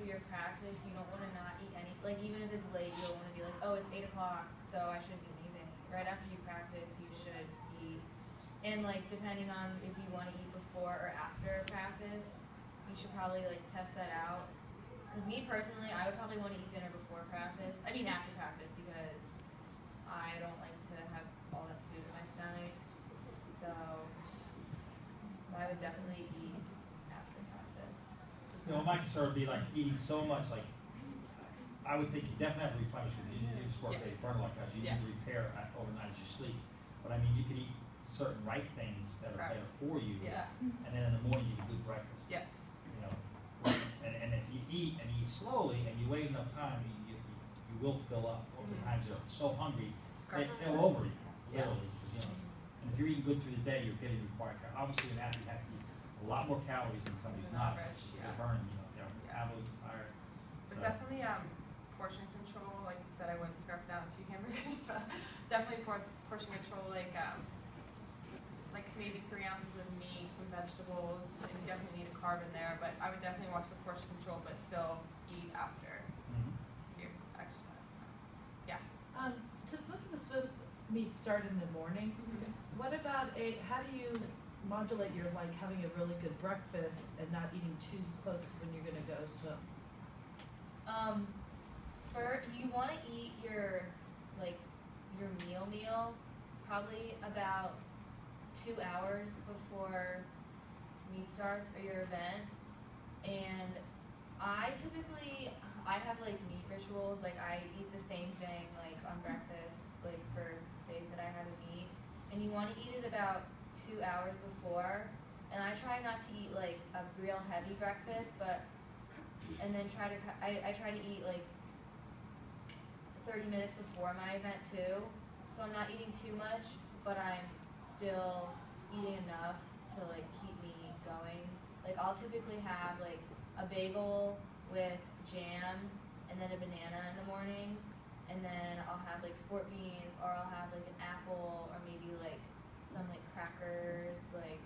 after your practice, you don't want to not eat any, like even if it's late, you don't want to be like, oh, it's 8 o'clock, so I shouldn't eat anything. Right after you practice, you should eat. And like depending on if you want to eat before or after practice, you should probably like test that out. Because me personally, I would probably want to eat dinner before practice. I mean after practice, because I don't like to have all that food in my stomach. So I would definitely eat after practice. You know, my concern would be like eating so much, like I would think you definitely have to replenish because your sport days burn like that. You need to repair overnight as you sleep. But I mean, you could eat certain right things that are better for you. And then in the morning you can do breakfast. Yes. You know, and if you eat and eat slowly and you wait enough time, you will fill up. Oftentimes you're so hungry, they'll overeat, literally. You know. And if you're eating good through the day, you're getting required calories. Obviously, an athlete has to eat a lot more calories than somebody who's not. They're burning, you know, their calories higher. But definitely portion control. Like you said, I wouldn't scarf down a few hamburgers, but definitely portion control. Like maybe 3 ounces of meat, some vegetables, and you definitely need a carb in there. But I would definitely watch the portion control, but still eat after your exercise. Yeah. So most of the swim meets start in the morning. What about how do you modulate your like having a really good breakfast and not eating too close to when you're gonna go swim? You want to eat your meal probably about 2 hours before meet starts or your event. And I have like meat rituals. Like I eat the same thing like on breakfast, like for days that I have a meet. And you want to eat it about 2 hours before. And I try not to eat like a real heavy breakfast, and then I try to eat like 30 minutes before my event too. So I'm not eating too much, but I'm still eating enough to like keep me going. Like I'll typically have like a bagel with jam and then a banana in the mornings, and then I'll have like sport beans, or I'll have like an apple, or maybe like some like crackers, like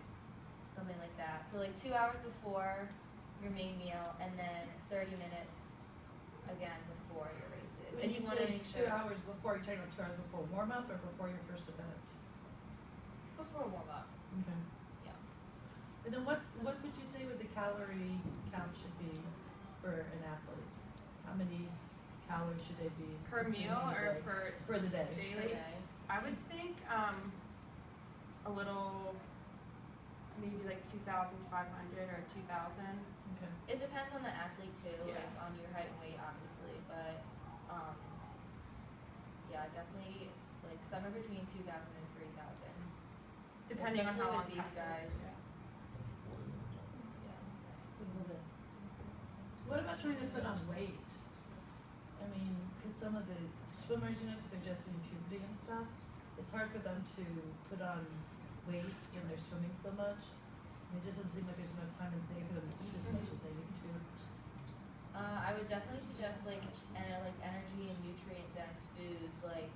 something like that. So like 2 hours before your main meal, and then 30 minutes again before your races. When And you want to make sure 2 hours before, you're talking about 2 hours before warm up or before your first event? before warm up. Okay. Yeah. And then what would you say would the calorie count should be for an athlete? How many calories should they be Per consuming meal a or day? for the day? daily? Okay. I would think a little, maybe like 2,500 or 2,000. Okay. It depends on the athlete too, Yeah. like on your height and weight, obviously, but yeah, definitely like somewhere between 2,000 and 3,000. Depending on how Especially long with these guys. Yeah. Yeah. A little bit. What about trying to put on weight? I mean, because some of the swimmers, you know, because they're just in puberty and stuff, it's hard for them to put on weight when they're swimming so much. It just doesn't seem like there's enough time in the day for them to eat as much as they need to. I would definitely suggest like energy and nutrient dense foods, like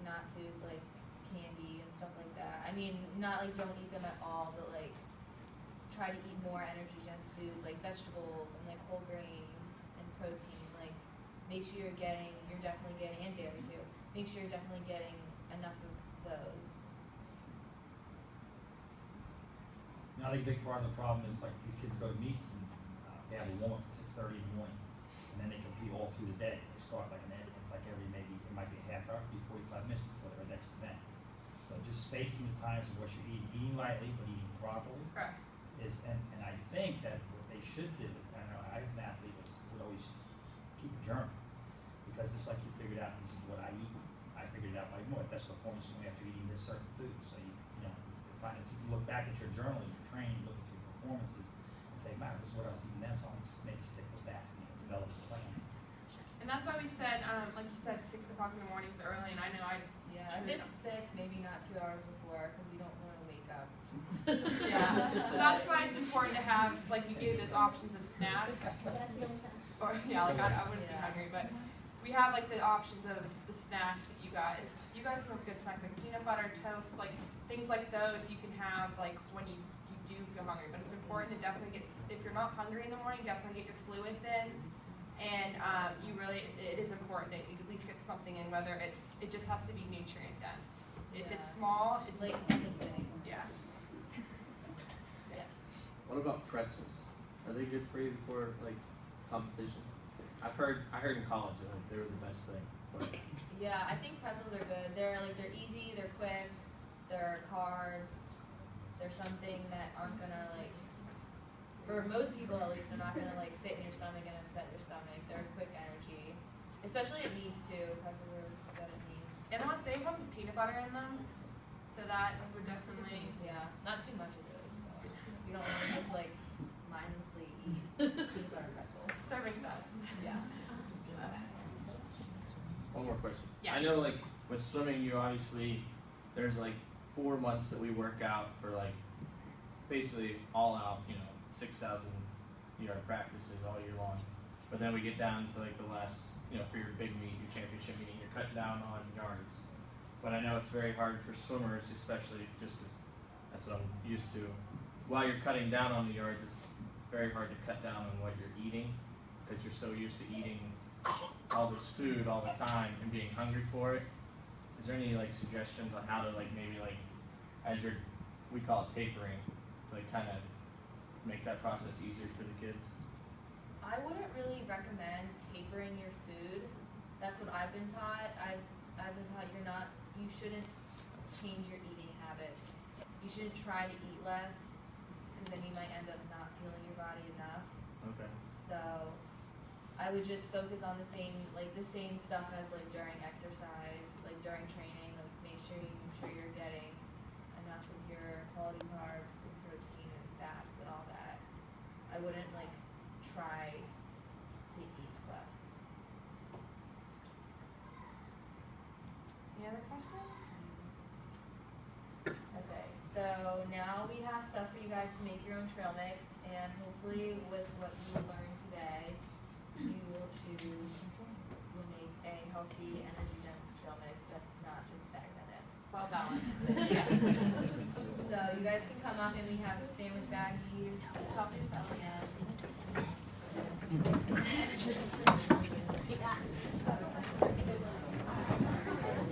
not foods like candy and stuff like that. I mean, not like don't eat them at all, but like try to eat more energy dense foods like vegetables and like whole grains and protein. Like make sure you're definitely getting, and dairy too. Make sure you're definitely getting enough of those. You know, I think a big part of the problem is like these kids go to meets and they have a warm up at 6:30 in the morning, and then they compete all through the day. They start like it's like it might be a half hour, 45 minutes before their next event. So just spacing the times of what you're eating lightly but eating properly. Correct. And I think that what they should do, I know I as an athlete would always keep a journal, because it's like you figured out this is what I eat. I figured it out like more best performance only after eating this certain food. So you find that you can look back at your journal, your training, look at your performances, and say, man, this is what I was eating then, so I'm just maybe stick with that, develop a plan. And that's why we said, like you said, 6 o'clock in the morning is early, and I know Yeah, if it's 6, maybe not 2 hours before, because you don't want to wake up. yeah. So that's why it's important to have, like you gave those options of snacks. Or yeah, like I wouldn't be hungry, but we have like the options of the snacks that you guys can have good snacks like peanut butter, toast, like things like those you can have like when you do feel hungry. But it's important to definitely if you're not hungry in the morning, definitely get your fluids in. you really, it is important that you at least get something in, whether it just has to be nutrient dense. If it's Yeah. small, it's Like anything. yeah. Yes. What about pretzels? Are they good for you for like competition? I heard in college that like, they were the best thing. But Yeah, I think pretzels are good. They're easy, they're quick, they're carbs. They're something that aren't gonna like, for most people at least, they're not gonna like sit in your stomach and upset your stomach. They're quick energy, especially at meats too. Pretzels are good at meats. And unless they have some peanut butter in them, so that would definitely. Yeah, not too much of those. Though. You don't want to just like mindlessly eat peanut butter pretzels. Serving size. Yeah. one more question. Yeah. I know like with swimming, you obviously there's like 4 months that we work out for like basically all out, 6,000 yard practices all year long. But then we get down to like the last, for your big meet, your championship meet, you're cutting down on yards. But I know it's very hard for swimmers, especially just because that's what I'm used to. While you're cutting down on the yards, it's very hard to cut down on what you're eating because you're so used to eating all this food all the time and being hungry for it. Is there any like suggestions on how to like maybe like as you're, we call it tapering, to like kind of make that process easier for the kids? I wouldn't really recommend tapering your food. That's what I've been taught. I've been taught you shouldn't change your eating habits. You shouldn't try to eat less, because then you might end up not feeling your body enough. Okay. So I would just focus on the same stuff as like during exercise, like during training, like make sure you're getting enough of your quality carbs and protein and fats and all that. I wouldn't like try to eat less. Any other questions? Okay, so now we have stuff for you guys to make your own trail mix, and hopefully with what you learned today, you will make a healthy, energy dense trail mix that's not just bag minutes. Well balanced. Yeah. So you guys can come up and we have sandwich baggies. Help yourself.